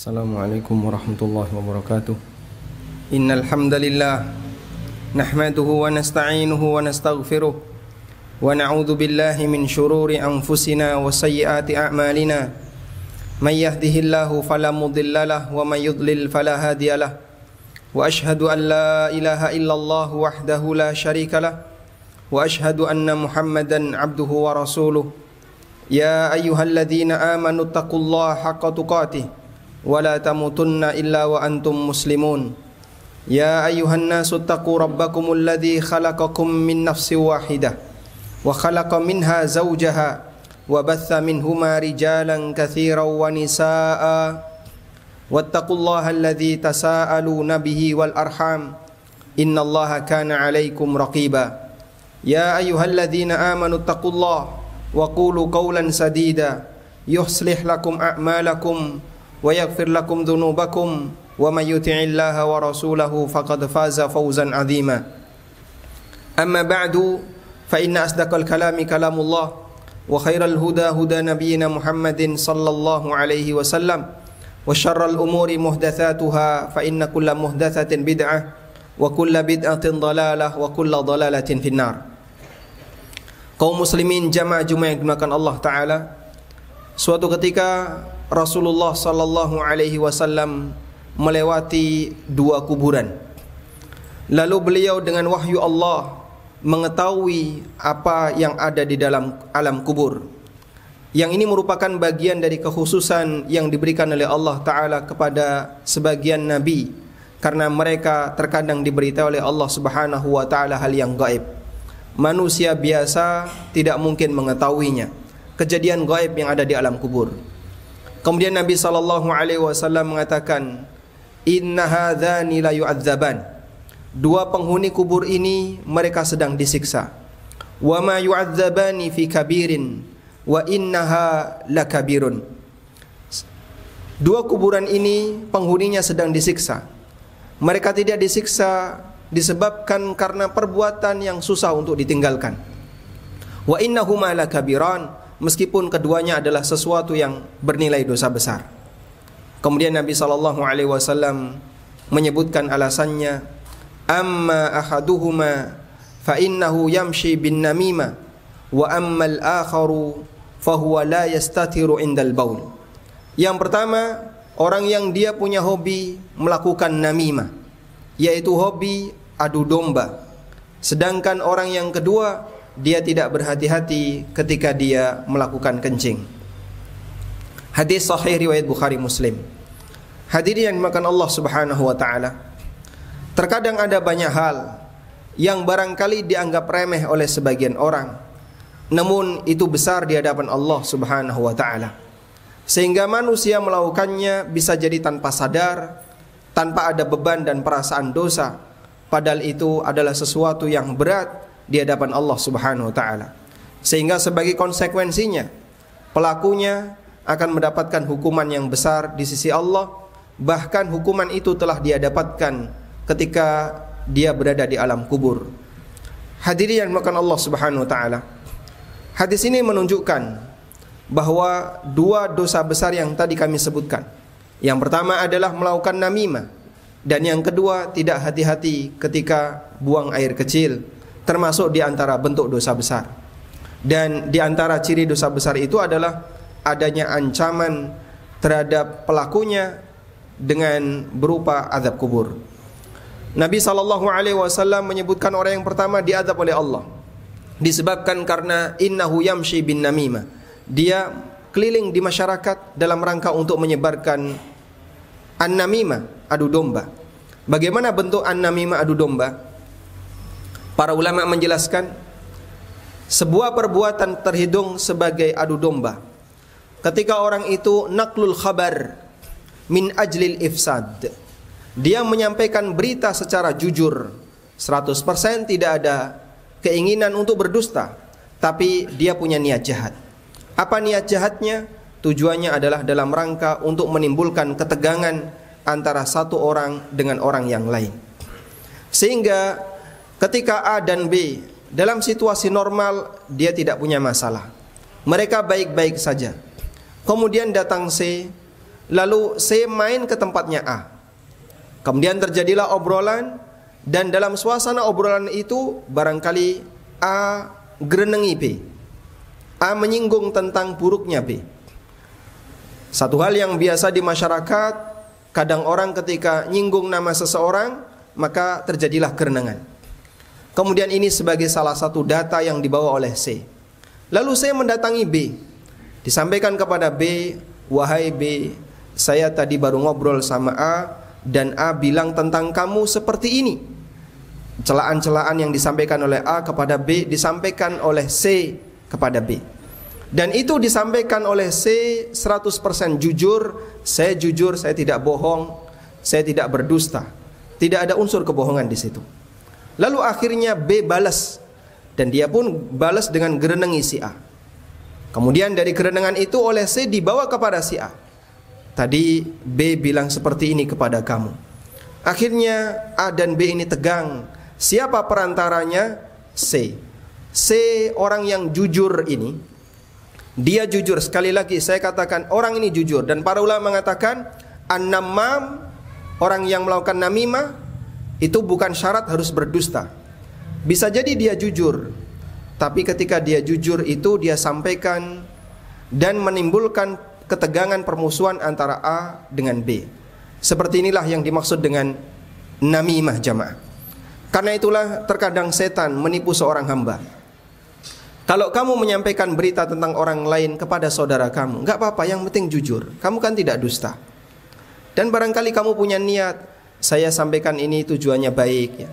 Assalamualaikum warahmatullahi wabarakatuh. Innal hamdalillah nahmaduhu wa nasta'inuhu wa nastaghfiruh wa na'udzu billahi min shururi anfusina wa sayyiati a'malina. May yahdihillahu fala mudhillalah wa may yudlil fala hadiyalah. Wa ashhadu an la ilaha illallah wahdahu la syarikalah wa ashhadu anna Muhammadan 'abduhu wa rasuluh. Ya ayyuhalladzina amanu taqullaha haqqa tuqatih wa la tamutunna illa wa antum muslimun. Ya ayyuhan nasu taqu rabbakumul ladzi khalaqakum min nafsin wahidah wa khalaqa minha zawjaha wa batha minhuma rijalan katsiran wa nisaa'a wattaqullaha alladzi tasaaluna bihi wal arham innallaha kana 'alaikum raqiba. Ya ayyuhalladzina amanu taqullaha wa qulu qawlan sadida yuslih lakum a'malakum wa yaghfir lakum dhunubakum wa may yuti'illaha wa rasulahu faqad faza fawzan 'azima. Amma ba'du fa inna asdaqal kalami kalamullah wa khairal huda huda nabiyyina Muhammadin sallallahu alaihi wasallam wa syarral umuri muhdatsatuha fa inna kulla muhdatsatin bid'ah wa kulla bid'atin dhalalah wa kulla dhalalatin finnar. Kaum muslimin jamaah Jumat yang dimuliakan Allah taala, suatu ketika Rasulullah sallallahu alaihi wasallam melewati dua kuburan. Lalu beliau dengan wahyu Allah mengetahui apa yang ada di dalam alam kubur. Yang ini merupakan bagian dari kekhususan yang diberikan oleh Allah taala kepada sebagian nabi, karena mereka terkadang diberitahu oleh Allah Subhanahu wa taala hal yang gaib. Manusia biasa tidak mungkin mengetahuinya, kejadian gaib yang ada di alam kubur. Kemudian Nabi sallallahu alaihi wasallam mengatakan, "Inna hadzani la yu'adzaban." Dua penghuni kubur ini mereka sedang disiksa. "Wa ma yu'adzabani fi kabirin wa innaha lakabirun." Dua kuburan ini penghuninya sedang disiksa. Mereka tidak disiksa disebabkan karena perbuatan yang susah untuk ditinggalkan. Wa innahuma lakabiran, meskipun keduanya adalah sesuatu yang bernilai dosa besar. Kemudian Nabi SAW menyebutkan alasannya, amma ahaduhuma fa innahu yamshi bin namima wa ammal akharu fa huwa la yastatiru indal baul. Yang pertama, orang yang dia punya hobi melakukan namimah, yaitu hobi adu domba. Sedangkan orang yang kedua, dia tidak berhati-hati ketika dia melakukan kencing. Hadis sahih riwayat Bukhari Muslim. Hadirin yang dimuliakan Allah Subhanahu wa taala, terkadang ada banyak hal yang barangkali dianggap remeh oleh sebagian orang, namun itu besar di hadapan Allah Subhanahu wa taala, sehingga manusia melakukannya bisa jadi tanpa sadar, tanpa ada beban dan perasaan dosa, padahal itu adalah sesuatu yang berat di hadapan Allah Subhanahu wa taala. Sehingga sebagai konsekuensinya pelakunya akan mendapatkan hukuman yang besar di sisi Allah, bahkan hukuman itu telah dia dapatkan ketika dia berada di alam kubur. Hadirin yang dimuliakan Allah Subhanahu wa taala, hadis ini menunjukkan bahwa dua dosa besar yang tadi kami sebutkan. Yang pertama adalah melakukan namimah, dan yang kedua tidak hati-hati ketika buang air kecil, termasuk di antara bentuk dosa besar. Dan di antara ciri dosa besar itu adalah adanya ancaman terhadap pelakunya dengan berupa azab kubur. Nabi SAW menyebutkan orang yang pertama diazab oleh Allah disebabkan karena innahu yamshi bin namimah. Dia keliling di masyarakat dalam rangka untuk menyebarkan an-namimah, adu domba. Bagaimana bentuk an-namimah, adu domba? Para ulama menjelaskan, sebuah perbuatan terhitung sebagai adu domba ketika orang itu naqlul khabar min ajlil ifsad. Dia menyampaikan berita secara jujur, 100% tidak ada keinginan untuk berdusta, tapi dia punya niat jahat. Apa niat jahatnya? Tujuannya adalah dalam rangka untuk menimbulkan ketegangan antara satu orang dengan orang yang lain. Sehingga ketika A dan B dalam situasi normal dia tidak punya masalah, mereka baik-baik saja. Kemudian datang C, Lalu C main ke tempatnya A. Kemudian terjadilah obrolan, dan dalam suasana obrolan itu barangkali A gerenengi B. A menyinggung tentang buruknya B. Satu hal yang biasa di masyarakat, kadang orang ketika nyinggung nama seseorang, maka terjadilah kerenengan. Kemudian ini sebagai salah satu data yang dibawa oleh C. Lalu C mendatangi B. Disampaikan kepada B, wahai B, saya tadi baru ngobrol sama A, dan A bilang tentang kamu seperti ini. Celaan-celaan yang disampaikan oleh A kepada B disampaikan oleh C kepada B. Dan itu disampaikan oleh C 100% jujur. Saya jujur, saya tidak bohong, saya tidak berdusta. Tidak ada unsur kebohongan di situ. Lalu akhirnya B balas, dan dia pun balas dengan gerenengi si A. Kemudian dari gerenengan itu oleh C dibawa kepada si A. Tadi B bilang seperti ini kepada kamu. Akhirnya A dan B ini tegang. Siapa perantaranya? C. C orang yang jujur ini, dia jujur. Sekali lagi saya katakan orang ini jujur. Dan para ulama mengatakan an-namam, orang yang melakukan namimah, itu bukan syarat harus berdusta. Bisa jadi dia jujur, tapi ketika dia jujur itu dia sampaikan dan menimbulkan ketegangan permusuhan antara A dengan B. Seperti inilah yang dimaksud dengan namimah jamaah. Karena itulah terkadang setan menipu seorang hamba. Kalau kamu menyampaikan berita tentang orang lain kepada saudara kamu, enggak apa-apa, yang penting jujur. Kamu kan tidak dusta. Dan barangkali kamu punya niat, saya sampaikan ini tujuannya baik ya.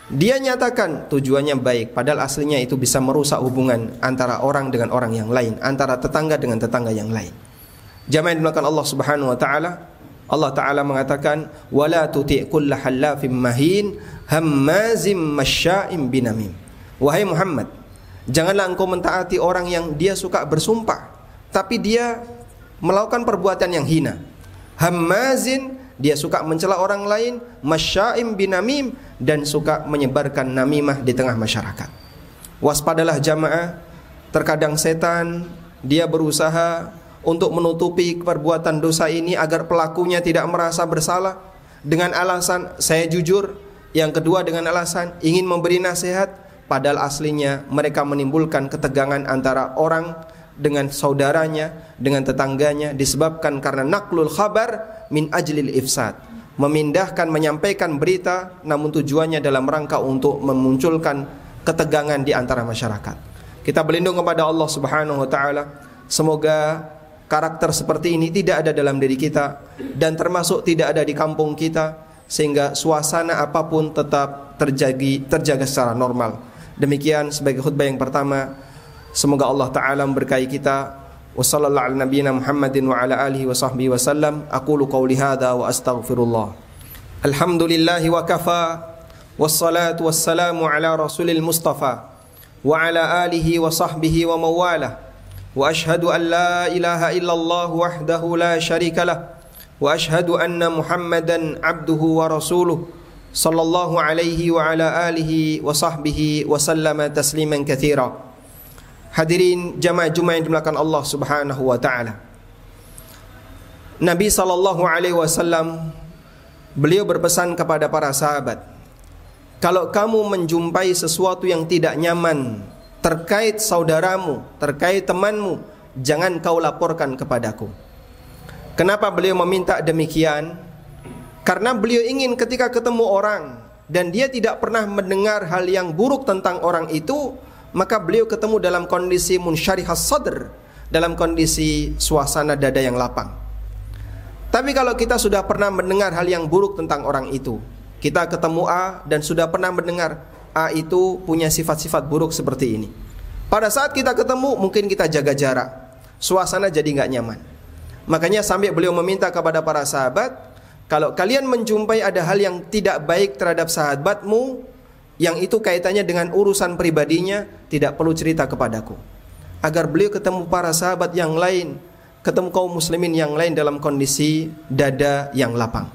Dia nyatakan tujuannya baik, padahal aslinya itu bisa merusak hubungan antara orang dengan orang yang lain, antara tetangga dengan tetangga yang lain. Jamaah yang dimuliakan Allah Subhanahu wa taala, Allah taala mengatakan wala tuti' kulla hallafim mahin hammazim masya'im binamim. Wahai Muhammad, janganlah engkau mentaati orang yang dia suka bersumpah, tapi dia melakukan perbuatan yang hina. Hammazin, dia suka mencela orang lain. Masya'im binamim, dan suka menyebarkan namimah di tengah masyarakat. Waspadalah jamaah, terkadang setan dia berusaha untuk menutupi perbuatan dosa ini agar pelakunya tidak merasa bersalah, dengan alasan saya jujur, yang kedua dengan alasan ingin memberi nasihat. Padahal aslinya mereka menimbulkan ketegangan antara orang dengan saudaranya, dengan tetangganya, disebabkan karena naklul khabar min ajlil ifsad, memindahkan, menyampaikan berita namun tujuannya dalam rangka untuk memunculkan ketegangan di antara masyarakat. Kita berlindung kepada Allah Subhanahu wa taala. Semoga karakter seperti ini tidak ada dalam diri kita, dan termasuk tidak ada di kampung kita, sehingga suasana apapun tetap terjaga secara normal. Demikian sebagai khutbah yang pertama. Semoga Allah Ta'ala memberkahi kita. Wa sallallahu ala nabiyyina Muhammadin wa ala alihi wa sahbihi wa sallam. Aqulu qawli hadha wa astaghfirullah. Alhamdulillahi wa kafa, wassalatu wassalamu ala rasulil mustafa wa ala alihi wa sahbihi wa mawalah. Wa ashhadu an la ilaha illallah wahdahu la syarika lah. Wa ashhadu anna Muhammadan abduhu wa rasuluh sallallahu alaihi wa ala alihi wa sahbihi wa sallama tasliman katsira. Hadirin jamaah Jumat yang dimuliakan Allah Subhanahu wa taala. Nabi sallallahu alaihi wasallam beliau berpesan kepada para sahabat, kalau kamu menjumpai sesuatu yang tidak nyaman terkait saudaramu, terkait temanmu, jangan kau laporkan kepadaku. Kenapa beliau meminta demikian? Karena beliau ingin ketika ketemu orang dan dia tidak pernah mendengar hal yang buruk tentang orang itu, maka beliau ketemu dalam kondisi munsyarihas sadr, dalam kondisi suasana dada yang lapang. Tapi kalau kita sudah pernah mendengar hal yang buruk tentang orang itu, kita ketemu A dan sudah pernah mendengar A itu punya sifat-sifat buruk seperti ini, pada saat kita ketemu mungkin kita jaga jarak, suasana jadi nggak nyaman. Makanya sampai beliau meminta kepada para sahabat, kalau kalian menjumpai ada hal yang tidak baik terhadap sahabatmu, yang itu kaitannya dengan urusan pribadinya, tidak perlu cerita kepadaku. Agar beliau ketemu para sahabat yang lain, ketemu kaum muslimin yang lain dalam kondisi dada yang lapang.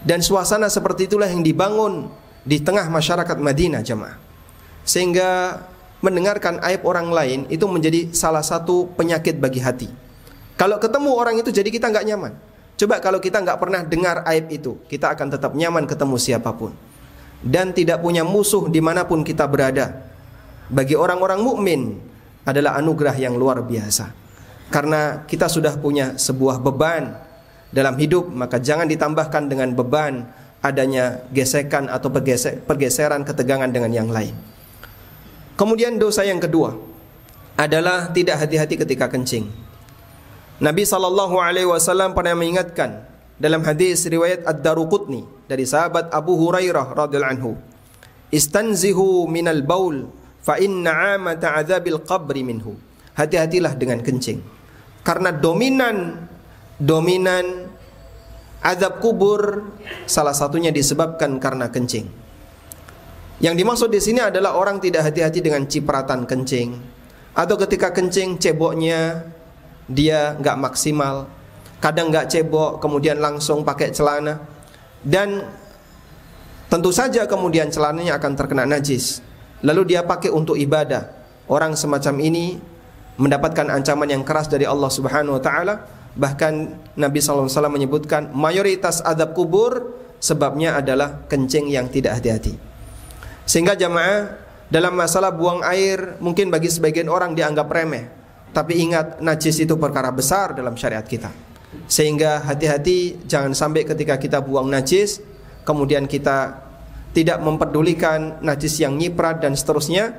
Dan suasana seperti itulah yang dibangun di tengah masyarakat Madinah jemaah. Sehingga mendengarkan aib orang lain itu menjadi salah satu penyakit bagi hati. Kalau ketemu orang itu jadi kita nggak nyaman. Coba kalau kita nggak pernah dengar aib itu, kita akan tetap nyaman ketemu siapapun. Dan tidak punya musuh dimanapun kita berada. Bagi orang-orang mukmin adalah anugerah yang luar biasa. Karena kita sudah punya sebuah beban dalam hidup, maka jangan ditambahkan dengan beban adanya gesekan atau pergeseran ketegangan dengan yang lain. Kemudian dosa yang kedua adalah tidak hati-hati ketika kencing. Nabi SAW pernah mengingatkan dalam hadis riwayat Ad-Daruqutni dari sahabat Abu Hurairah radhiyallahu anhu, "Istanzihu minal baul fa inna 'amata 'adzabil qabri minhu." Hati-hatilah dengan kencing. Karena dominan azab kubur salah satunya disebabkan karena kencing. Yang dimaksud di sini adalah orang tidak hati-hati dengan cipratan kencing, atau ketika kencing ceboknya dia nggak maksimal, kadang nggak cebok kemudian langsung pakai celana, dan tentu saja kemudian celananya akan terkena najis, lalu dia pakai untuk ibadah. Orang semacam ini mendapatkan ancaman yang keras dari Allah Subhanahu wa taala. Bahkan Nabi SAW menyebutkan mayoritas azab kubur sebabnya adalah kencing yang tidak hati-hati. Sehingga jamaah, dalam masalah buang air mungkin bagi sebagian orang dianggap remeh, tapi ingat, najis itu perkara besar dalam syariat kita. Sehingga hati-hati, jangan sampai ketika kita buang najis kemudian kita tidak memperdulikan najis yang nyiprat dan seterusnya,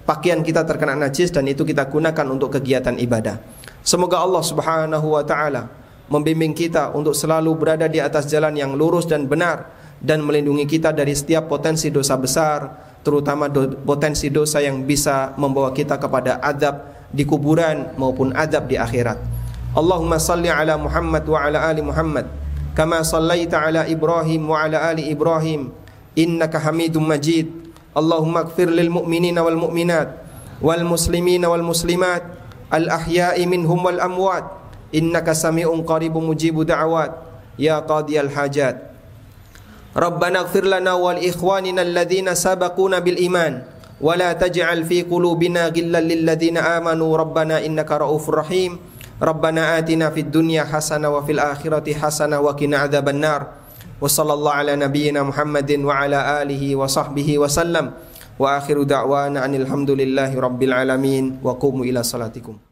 pakaian kita terkena najis dan itu kita gunakan untuk kegiatan ibadah. Semoga Allah Subhanahu wa taala membimbing kita untuk selalu berada di atas jalan yang lurus dan benar, dan melindungi kita dari setiap potensi dosa besar, terutama potensi dosa yang bisa membawa kita kepada azab di kuburan maupun azab di akhirat. Allahumma salli ala Muhammad wa ala ali Muhammad kama sallaita ala Ibrahim wa ala ali Ibrahim innaka Hamidum Majid. Allahumma ighfir lil mu'minina wal mu'minat wal muslimina wal muslimat al ahya'i minhum wal amwat innaka sami'un qaribun mujibu da'awat ya qadiyal hajat. Rabbana ighfir lana wal ikhwanina alladhina sabaquna bil iman wa la taj'al fi qulubina ghillan lil ladzina amanu rabbana innaka raufur rahim. Rabbana atina fid dunya hasanah wa fil akhirati hasanah wa qina adzabannar. Wa sallallahu ala nabiyyina Muhammadin wa ala alihi wa sahbihi wa sallam. Wa akhiru da'wana anil hamdulillahi rabbil alamin wa qumu ila salatikum.